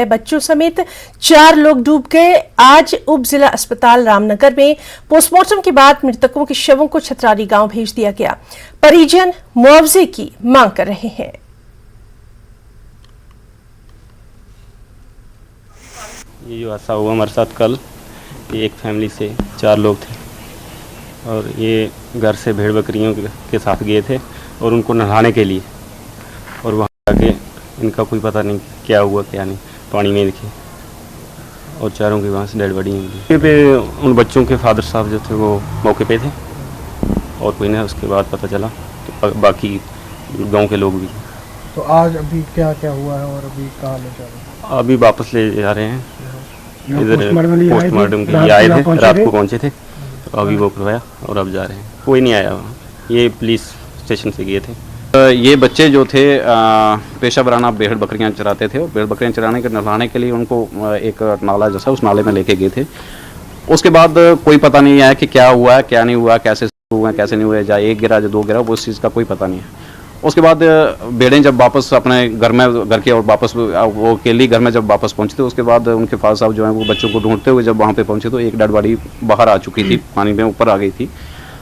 बच्चों समेत 4 लोग डूब गए। आज उप जिला अस्पताल रामनगर में पोस्टमार्टम के बाद मृतकों के शवों को छतराली गांव भेज दिया गया। परिजन मुआवजे की मांग कर रहे हैं। ये जो हादसा हुआ हमारे साथ कल, ये एक फैमिली से 4 लोग थे और ये घर से भेड़ बकरियों के साथ गए थे और उनको नहलाने के लिए, और वहाँ जाके इनका कोई पता नहीं क्या हुआ क्या नहीं, पानी में दिखे और चारों की वहाँ से डेड बॉडी मिली। पे उन बच्चों के फादर साहब जो थे वो मौके पे थे और कोई नहीं, उसके बाद पता चला तो बाकी गांव के लोग भी। तो आज अभी क्या क्या हुआ है और अभी कहाँ ले जा रहे हैं? अभी वापस ले जा रहे हैं, इधर पोस्टमार्टम के लिए आए थे, रात को पहुँचे थे तो अभी वो करवाया और अब जा रहे हैं। कोई नहीं आया वहाँ, ये पुलिस स्टेशन से गए थे। ये बच्चे जो थे पेशा वराना भेड़ बकरियां चराते थे और भेड़ बकरियां चराने के नहलाने के लिए उनको एक नाला जैसा उस नाले में लेके गए थे। उसके बाद कोई पता नहीं है कि क्या हुआ क्या नहीं हुआ, कैसे हुआ कैसे नहीं हुआ, या एक गिरा या 2 गिरा, उस चीज़ का कोई पता नहीं है। उसके बाद भेड़ें जब वापस अपने घर के और वापस वो अकेली घर में जब वापस पहुँचे तो उसके बाद उनके फादर साहब जो हैं वो बच्चों को ढूंढते हुए जब वहाँ पे पहुँचे तो एक डेड बॉडी बाहर आ चुकी थी, पानी में ऊपर आ गई थी।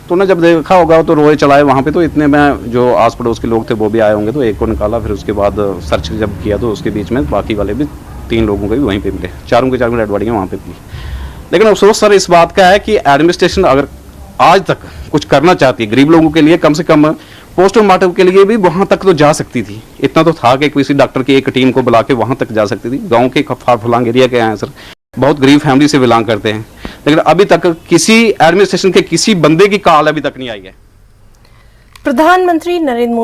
तो उन्हें जब देखा होगा तो रोए चलाए वहाँ पे, तो इतने में जो आस पड़ोस के लोग थे वो भी आए होंगे, तो एक को निकाला। फिर उसके बाद सर्च जब किया तो उसके बीच में बाकी वाले भी 3 लोगों के भी वहीं पे मिले, चारों के डेड बॉडियाँ वहाँ पे मिली। लेकिन अफसोस सर इस बात का है कि एडमिनिस्ट्रेशन अगर आज तक कुछ करना चाहती है गरीब लोगों के लिए, कम से कम पोस्टमार्टम के लिए भी वहाँ तक तो जा सकती थी। इतना तो था कि किसी डॉक्टर की एक टीम को बुला के वहाँ तक जा सकती थी। गाँव के फारफलांग एरिया के हैं सर, बहुत गरीब फैमिली से बिलोंग करते हैं, लेकिन अभी तक किसी एडमिनिस्ट्रेशन के किसी बंदे की कॉल अभी तक नहीं आई है। प्रधानमंत्री नरेंद्र मोदी